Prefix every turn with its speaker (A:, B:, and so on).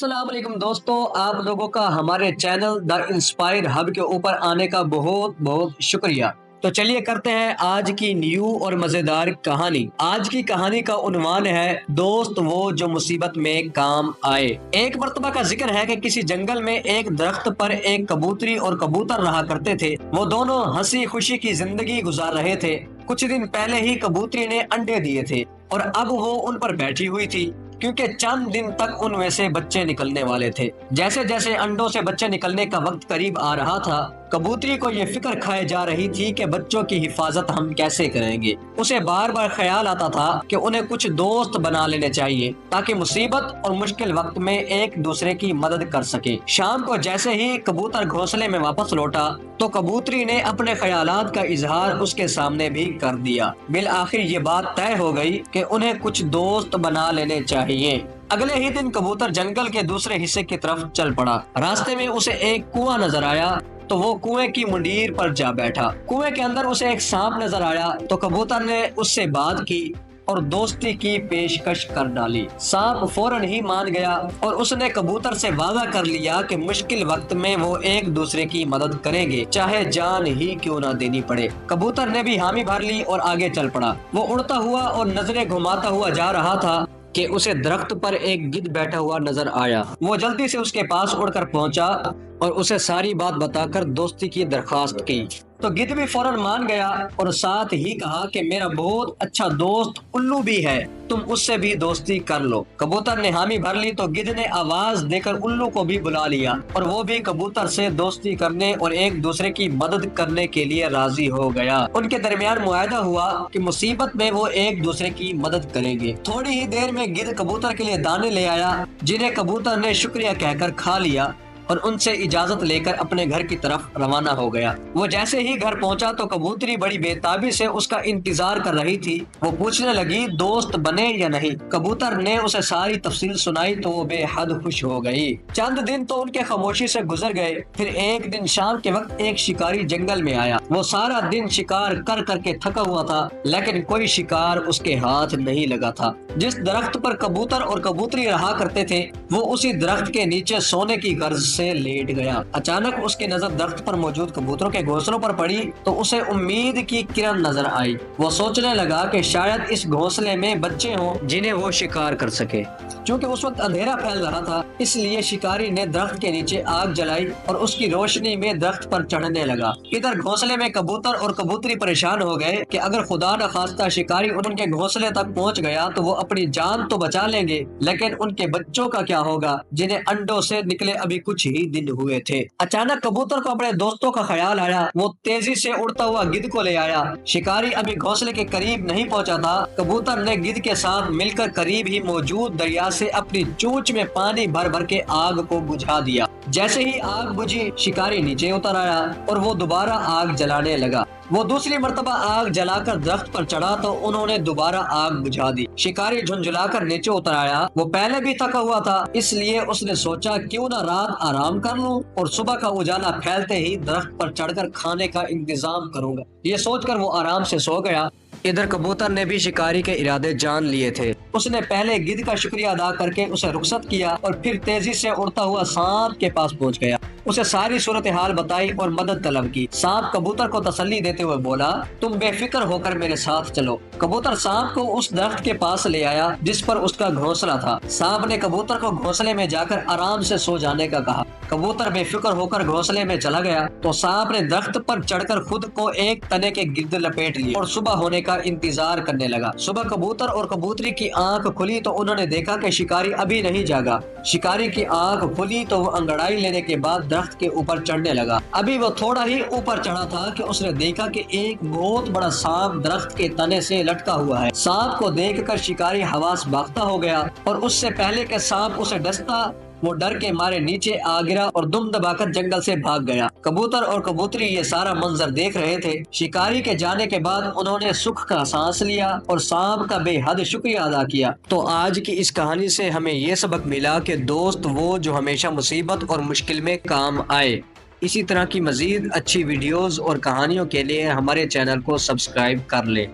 A: السلام علیکم دوستو، آپ لوگوں کا ہمارے چینل دا انسپائر ہب کے اوپر آنے کا بہت بہت شکریہ۔ تو چلیے کرتے ہیں آج کی نیو اور مزیدار کہانی۔ آج کی کہانی کا عنوان ہے دوست وہ جو مصیبت میں کام آئے۔ ایک مرتبہ کا ذکر ہے کہ کسی جنگل میں ایک درخت پر ایک کبوتری اور کبوتر رہا کرتے تھے۔ وہ دونوں ہنسی خوشی کی زندگی گزار رہے تھے۔ کچھ دن پہلے ہی کبوتری نے انڈے دیے تھے اور اب وہ ان پر بیٹھی ہوئی تھی کیونکہ چند دن تک ان میں سے بچے نکلنے والے تھے۔ جیسے جیسے انڈوں سے بچے نکلنے کا وقت قریب آ رہا تھا، کبوتری کو یہ فکر کھائے جا رہی تھی کہ بچوں کی حفاظت ہم کیسے کریں گے۔ اسے بار بار خیال آتا تھا کہ انہیں کچھ دوست بنا لینے چاہیے تاکہ مصیبت اور مشکل وقت میں ایک دوسرے کی مدد کر سکیں۔ شام کو جیسے ہی کبوتر گھونسلے میں واپس لوٹا تو کبوتری نے اپنے خیالات کا اظہار اس کے سامنے بھی کر دیا۔ بالآخر یہ بات طے ہو گئی کہ انہیں کچھ دوست بنا لینے چاہیے۔ اگلے ہی دن کبوتر جنگل کے دوسرے حصے کی طرف چل پڑا۔ راستے میں اسے ایک کنواں نظر آیا تو وہ کنویں کی منڈیر پر جا بیٹھا۔ کنویں کے اندر اسے ایک سانپ نظر آیا تو کبوتر نے اس سے بات کی اور دوستی کی پیشکش کر ڈالی۔ سانپ فوراً ہی مان گیا اور اس نے کبوتر سے وعدہ کر لیا کہ مشکل وقت میں وہ ایک دوسرے کی مدد کریں گے، چاہے جان ہی کیوں نہ دینی پڑے۔ کبوتر نے بھی حامی بھر لی اور آگے چل پڑا۔ وہ اڑتا ہوا اور نظریں گھماتا ہوا جا رہا تھا کہ اسے درخت پر ایک گدھ بیٹھا ہوا نظر آیا۔ وہ جلدی سے اس کے پاس اڑ کر پہنچا اور اسے ساری بات بتا کر دوستی کی درخواست کی تو گدھ بھی فوراً مان گیا اور ساتھ ہی کہا کہ میرا بہت اچھا دوست الو بھی ہے، تم اس سے بھی دوستی کر لو۔ کبوتر نے حامی بھر لی تو گدھ نے آواز دے کر الو کو بھی بلا لیا اور وہ بھی کبوتر سے دوستی کرنے اور ایک دوسرے کی مدد کرنے کے لیے راضی ہو گیا۔ ان کے درمیان معاہدہ ہوا کہ مصیبت میں وہ ایک دوسرے کی مدد کریں گے۔ تھوڑی ہی دیر میں گدھ کبوتر کے لیے دانے لے آیا جنہیں کبوتر نے شکریہ کہہ کر کھا لیا اور ان سے اجازت لے کر اپنے گھر کی طرف روانہ ہو گیا۔ وہ جیسے ہی گھر پہنچا تو کبوتری بڑی بےتابی سے اس کا انتظار کر رہی تھی۔ وہ پوچھنے لگی دوست بنے یا نہیں۔ کبوتر نے اسے ساری تفصیل سنائی تو وہ بے حد خوش ہو گئی۔ چند دن تو ان کے خاموشی سے گزر گئے۔ پھر ایک دن شام کے وقت ایک شکاری جنگل میں آیا۔ وہ سارا دن شکار کر کر کے تھکا ہوا تھا لیکن کوئی شکار اس کے ہاتھ نہیں لگا تھا۔ جس درخت پر کبوتر اور کبوتری رہا کرتے تھے وہ اسی درخت کے نیچے سونے کی غرض سے لیٹ گیا۔ اچانک اس کی نظر درخت پر موجود کبوتروں کے گھونسلوں پر پڑی تو اسے امید کی کرن نظر آئی۔ وہ سوچنے لگا کہ شاید اس گھونسلے میں بچے ہوں جنہیں وہ شکار کر سکے۔ چونکہ اس وقت اندھیرا پھیل رہا تھا اس لیے شکاری نے درخت کے نیچے آگ جلائی اور اس کی روشنی میں درخت پر چڑھنے لگا۔ ادھر گھونسلے میں کبوتر اور کبوتری پریشان ہو گئے کہ اگر خدا نہ خواستہ شکاری ان کے گھونسلے تک پہنچ گیا تو وہ اپنی جان تو بچا لیں گے لیکن ان کے بچوں کا کیا ہوگا جنہیں انڈوں سے نکلے ابھی کچھ ہی دن ہوئے تھے۔ اچانک کبوتر کو اپنے دوستوں کا خیال آیا۔ وہ تیزی سے اڑتا ہوا گدھ کو لے آیا۔ شکاری ابھی گھونسلے کے قریب نہیں پہنچا تھا، کبوتر نے گدھ کے ساتھ مل کر قریب ہی موجود دریا سے اپنی چونچ میں پانی بھر بھر کے آگ کو بجھا دیا۔ جیسے ہی آگ بجھی شکاری نیچے اتر آیا اور وہ دوبارہ آگ جلانے لگا۔ وہ دوسری مرتبہ آگ جلا کر درخت پر چڑھا تو انہوں نے دوبارہ آگ بجھا دی۔ شکاری جھنجھلا کر نیچے اتر آیا۔ وہ پہلے بھی تھکا ہوا تھا اس لیے اس نے سوچا کیوں نہ رات آرام کر لوں اور صبح کا اجالا پھیلتے ہی درخت پر چڑھ کر کھانے کا انتظام کروں گا۔ یہ سوچ کر وہ آرام سے سو گیا۔ ادھر کبوتر نے بھی شکاری کے ارادے جان لیے تھے۔ اس نے پہلے گدھ کا شکریہ ادا کر کے اسے رخصت کیا اور پھر تیزی سے اڑتا ہوا سانپ کے پاس پہنچ گیا۔ اسے ساری صورتحال بتائی اور مدد طلب کی۔ سانپ کبوتر کو تسلی دیتے ہوئے بولا تم بے فکر ہو کر میرے ساتھ چلو۔ کبوتر سانپ کو اس درخت کے پاس لے آیا جس پر اس کا گھونسلہ تھا۔ سانپ نے کبوتر کو گھونسلے میں جا کر آرام سے سو جانے کا کہا۔ کبوتر بے فکر ہو کر گھونسلے میں چلا گیا تو سانپ نے درخت پر چڑھ کر خود کو ایک تنے کے گرد لپیٹ لی اور صبح ہونے کا انتظار کرنے لگا۔ صبح کبوتر اور کبوتری کی آنکھ کھلی تو انہوں نے دیکھا کہ شکاری ابھی نہیں جاگا۔ شکاری کی آنکھ کھلی تو وہ انگڑائی لینے کے بعد درخت کے اوپر چڑھنے لگا۔ ابھی وہ تھوڑا ہی اوپر چڑھا تھا کہ اس نے دیکھا کہ ایک بہت بڑا سانپ درخت کے تنے سے لٹکا ہوا ہے۔ سانپ کو دیکھ کر شکاری حواس باختہ ہو گیا اور اس سے پہلے کہ سانپ اسے ڈستا وہ ڈر کے مارے نیچے آ گرا اور دم دبا کر جنگل سے بھاگ گیا۔ کبوتر اور کبوتری یہ سارا منظر دیکھ رہے تھے۔ شکاری کے جانے کے بعد انہوں نے سکھ کا سانس لیا اور سانپ کا بے حد شکریہ ادا کیا۔ تو آج کی اس کہانی سے ہمیں یہ سبق ملا کہ دوست وہ جو ہمیشہ مصیبت اور مشکل میں کام آئے۔ اسی طرح کی مزید اچھی ویڈیوز اور کہانیوں کے لیے ہمارے چینل کو سبسکرائب کر لیں۔